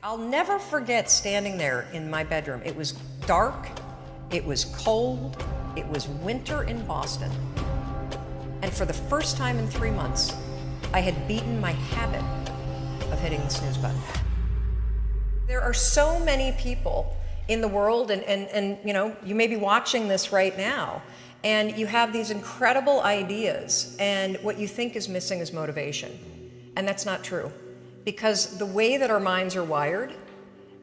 I'll never forget standing there in my bedroom. It was dark, it was cold, it was winter in Boston. And for the first time in 3 months, I had beaten my habit of hitting the snooze button. There are so many people in the world, and you know, you may be watching this right now, and you have these incredible ideas, and what you think is missing is motivation. And that's not true. Because the way that our minds are wired,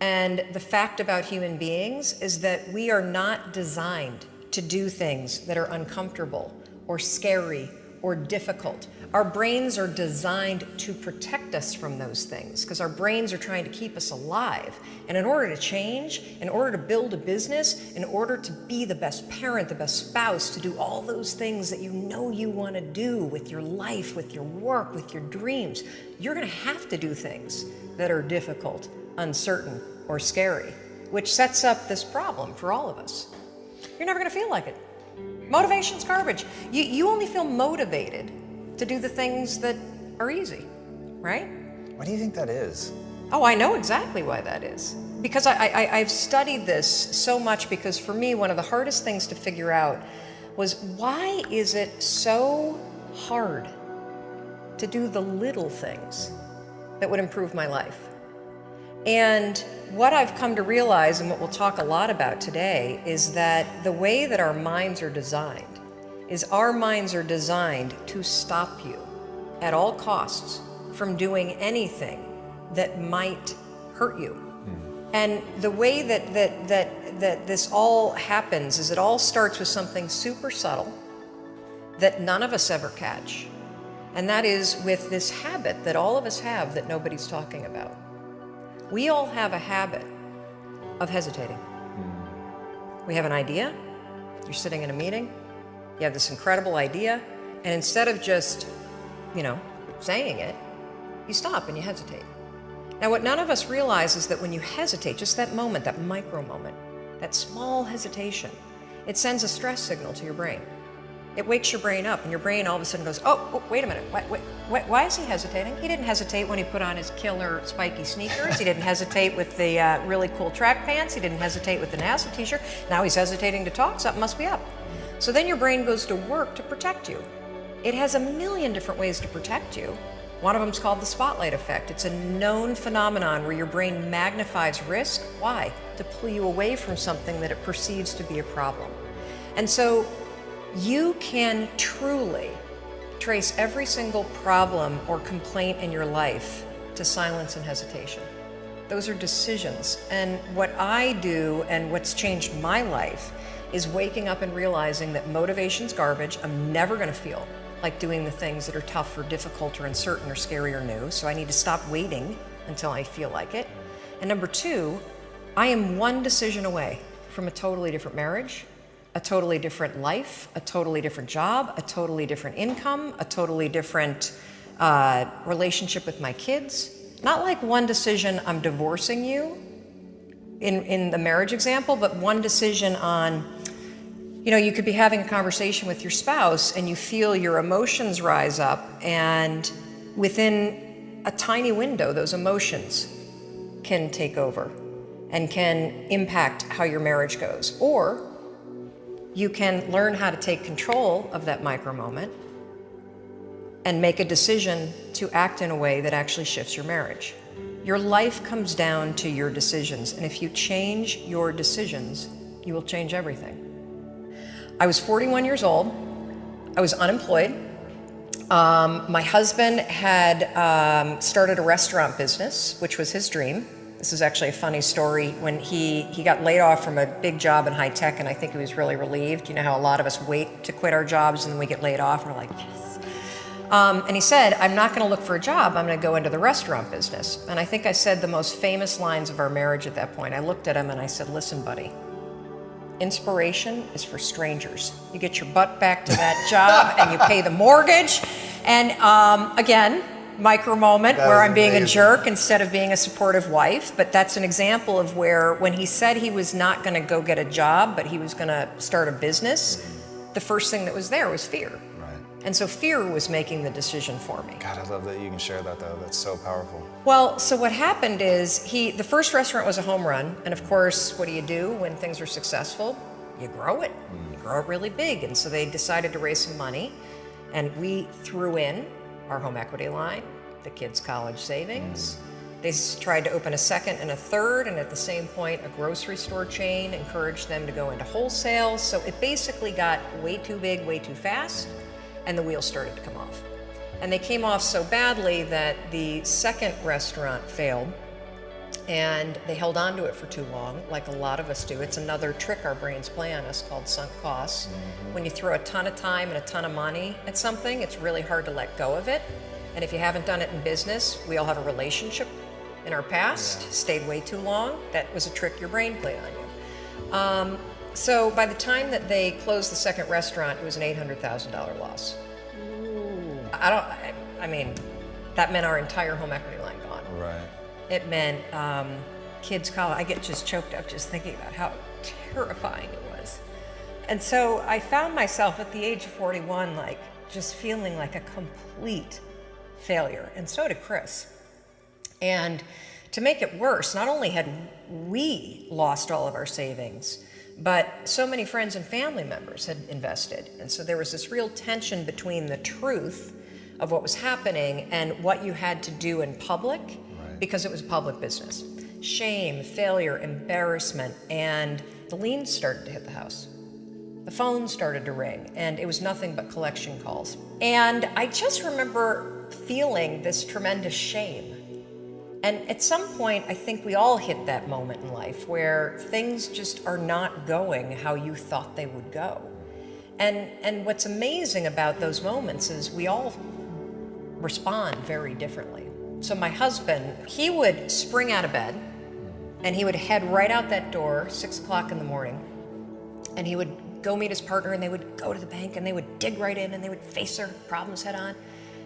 and the fact about human beings, is that we are not designed to do things that are uncomfortable or scary or difficult. Our brains are designed to protect us from those things because our brains are trying to keep us alive. And in order to change, in order to build a business, in order to be the best parent, the best spouse, to do all those things that you know you want to do with your life, with your work, with your dreams, you're going to have to do things that are difficult, uncertain, or scary, which sets up this problem for all of us. You're never going to feel like it. Motivation's garbage. You only feel motivated to do the things that are easy, right? Why do you think that is? Oh, I know exactly why that is. Because I've studied this so much, because for me, one of the hardest things to figure out was, why is it so hard to do the little things that would improve my life? And what I've come to realize, and what we'll talk a lot about today, is that the way that our minds are designed is our minds are designed to stop you at all costs from doing anything that might hurt you. And the way that this all happens is it all starts with something super subtle that none of us ever catch. And that is with this habit that all of us have that nobody's talking about. We all have a habit of hesitating. We have an idea, you're sitting in a meeting, you have this incredible idea, and instead of just, saying it, you stop and you hesitate. Now, what none of us realize is that when you hesitate, just that moment, that micro moment, that small hesitation, it sends a stress signal to your brain. It wakes your brain up, and your brain all of a sudden goes, oh, wait a minute, why is he hesitating? He didn't hesitate when he put on his killer spiky sneakers. He didn't hesitate with the really cool track pants. He didn't hesitate with the NASA t-shirt. Now he's hesitating to talk, something must be up. So then your brain goes to work to protect you. It has a million different ways to protect you. One of them is called the spotlight effect. It's a known phenomenon where your brain magnifies risk. Why? To pull you away from something that it perceives to be a problem. And so you can truly trace every single problem or complaint in your life to silence and hesitation. Those are decisions. And what I do, and what's changed my life, is waking up and realizing that motivation's garbage. I'm never going to feel like doing the things that are tough or difficult or uncertain or scary or new. So I need to stop waiting until I feel like it. And number two, I am one decision away from a totally different marriage, a totally different life, a totally different job, a totally different income, a totally different relationship with my kids. Not like one decision, I'm divorcing you in the marriage example, but one decision on, you could be having a conversation with your spouse and you feel your emotions rise up, and within a tiny window, those emotions can take over and can impact how your marriage goes. Or you can learn how to take control of that micro moment and make a decision to act in a way that actually shifts your marriage. Your life comes down to your decisions, and if you change your decisions, you will change everything. I was 41 years old. I was unemployed. My husband had started a restaurant business, which was his dream. This is actually a funny story. When he got laid off from a big job in high tech, and I think he was really relieved. You know how a lot of us wait to quit our jobs and then we get laid off and we're like, yes. And he said, I'm not going to look for a job. I'm going to go into the restaurant business. And I think I said the most famous lines of our marriage at that point. I looked at him and I said, listen, buddy, inspiration is for strangers. You get your butt back to that job and you pay the mortgage. And again, micro moment where I'm being a jerk instead of being a supportive wife. But that's an example of where, when he said he was not going to go get a job, but he was going to start a business, the first thing that was there was fear. Right. And so fear was making the decision for me. God, I love that you can share that though. That's so powerful. Well, so what happened is the first restaurant was a home run. And of course, what do you do when things are successful? You grow it. You grow it really big. And so they decided to raise some money. And we threw in our home equity line, the kids' college savings. They tried to open a second and a third, and at the same point, a grocery store chain encouraged them to go into wholesale. So it basically got way too big, way too fast, and the wheels started to come off. And they came off so badly that the second restaurant failed, and they held on to it for too long, like a lot of us do. It's another trick our brains play on us called sunk costs. When you throw a ton of time and a ton of money at something, it's really hard to let go of it. And if you haven't done it in business, we all have a relationship in our past, stayed way too long. That was a trick your brain played on you. So by the time that they closed the second restaurant, it was an $800,000 loss. Ooh. I mean, that meant our entire home equity line gone. Right. It meant kids' college. I get just choked up just thinking about how terrifying it was. And so I found myself at the age of 41, like just feeling like a complete failure. And so did Chris. And to make it worse, not only had we lost all of our savings, but so many friends and family members had invested. And so there was this real tension between the truth of what was happening and what you had to do in public, because it was a public business. Shame, failure, embarrassment, and the liens started to hit the house. The phone started to ring, and it was nothing but collection calls. And I just remember feeling this tremendous shame. And at some point, I think we all hit that moment in life where things just are not going how you thought they would go. And what's amazing about those moments is we all respond very differently. So my husband, he would spring out of bed and he would head right out that door, 6 o'clock in the morning, and he would go meet his partner, and they would go to the bank and they would dig right in and they would face their problems head on.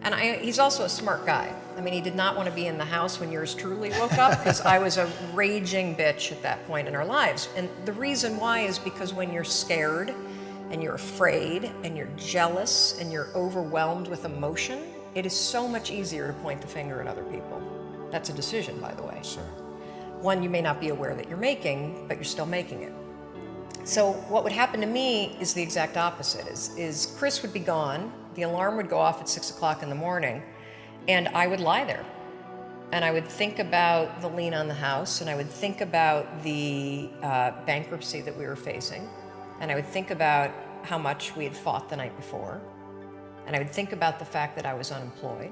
And he's also a smart guy. I mean, he did not want to be in the house when yours truly woke up, because I was a raging bitch at that point in our lives. And the reason why is because when you're scared and you're afraid and you're jealous and you're overwhelmed with emotion, it is so much easier to point the finger at other people. That's a decision, by the way. Sure. One you may not be aware that you're making, but you're still making it. So what would happen to me is the exact opposite. Is Chris would be gone, the alarm would go off at 6 o'clock in the morning, and I would lie there. And I would think about the lien on the house, and I would think about the bankruptcy that we were facing, and I would think about how much we had fought the night before, and I would think about the fact that I was unemployed,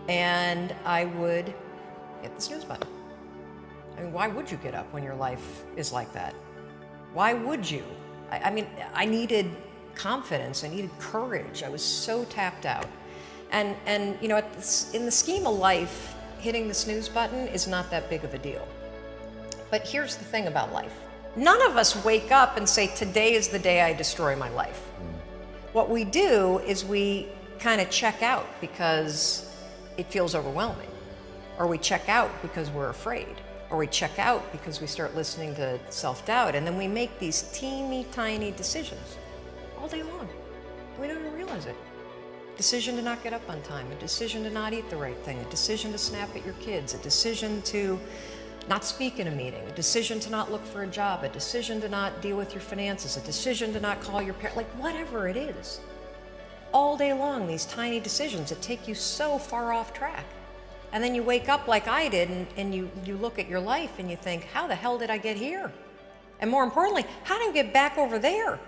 and I would hit the snooze button. I mean, why would you get up when your life is like that? Why would you? I mean, I needed confidence, I needed courage. I was so tapped out. And you know, in the scheme of life, hitting the snooze button is not that big of a deal. But here's the thing about life. None of us wake up and say, today is the day I destroy my life. What we do is we kind of check out because it feels overwhelming. Or we check out because we're afraid. Or we check out because we start listening to self-doubt, and then we make these teeny tiny decisions all day long. We don't even realize it. Decision to not get up on time, a decision to not eat the right thing, a decision to snap at your kids, a decision to not speak in a meeting, a decision to not look for a job, a decision to not deal with your finances, a decision to not call your parents, like whatever it is. All day long, these tiny decisions that take you so far off track. And then you wake up like I did, and you look at your life and you think, how the hell did I get here? And more importantly, how do I get back over there?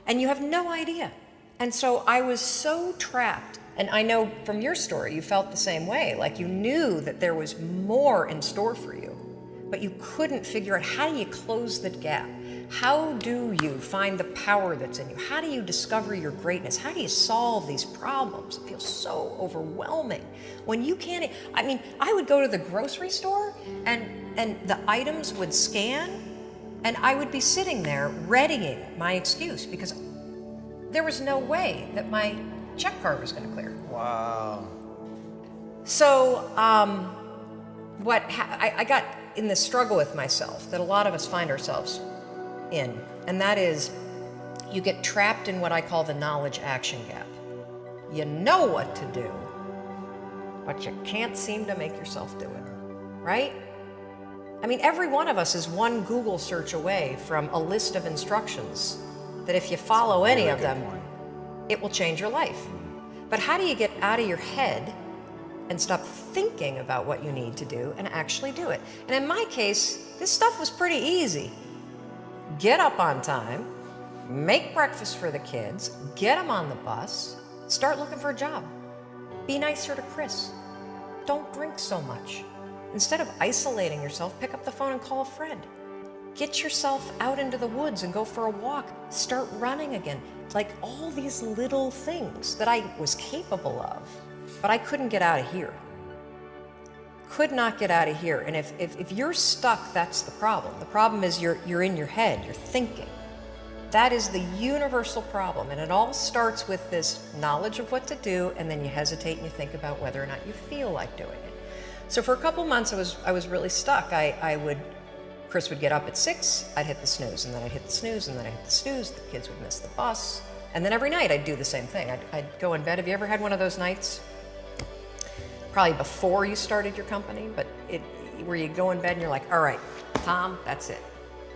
And you have no idea. And so I was so trapped. And I know from your story, you felt the same way. Like you knew that there was more in store for you, but you couldn't figure out, how do you close the gap? How do you find the power that's in you? How do you discover your greatness? How do you solve these problems? It feels so overwhelming when you can't. I mean, I would go to the grocery store and the items would scan, and I would be sitting there readying my excuse because there was no way that my check card was going to clear. Wow. So I got in this struggle with myself that a lot of us find ourselves in, and that is you get trapped in what I call the knowledge action gap. You know what to do, but you can't seem to make yourself do it, right? I mean, every one of us is one Google search away from a list of instructions that if you follow any of them, it will change your life. But how do you get out of your head and stop thinking about what you need to do and actually do it? And in my case, this stuff was pretty easy. Get up on time, make breakfast for the kids, get them on the bus, start looking for a job. Be nicer to Chris. Don't drink so much. Instead of isolating yourself, pick up the phone and call a friend. Get yourself out into the woods and go for a walk. Start running again. Like all these little things that I was capable of, but I couldn't get out of here. Could not get out of here. And if you're stuck, that's the problem. The problem is you're in your head, you're thinking. That is the universal problem. And it all starts with this knowledge of what to do, and then you hesitate and you think about whether or not you feel like doing it. So for a couple months, I was really stuck. Chris would get up at 6, I'd hit the snooze, and then I'd hit the snooze, and then I'd hit the snooze, the kids would miss the bus. And then every night I'd do the same thing. I'd go in bed. Have you ever had one of those nights? Probably before you started your company, but where you go in bed and you're like, all right, Tom, that's it.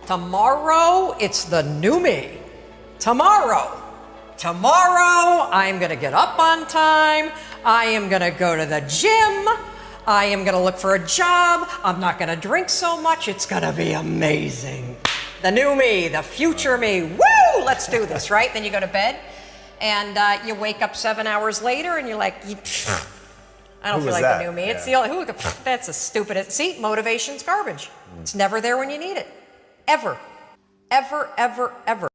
Tomorrow, it's the new me. Tomorrow, I'm gonna get up on time. I am gonna go to the gym. I am gonna look for a job. I'm not gonna drink so much. It's gonna be amazing. The new me, the future me. Woo! Let's do this, right? Then you go to bed, and you wake up 7 hours later, and you're like, I don't feel like the new me. It's the only, that's a stupid, see, motivation's garbage. It's never there when you need it. Ever, ever, ever, ever.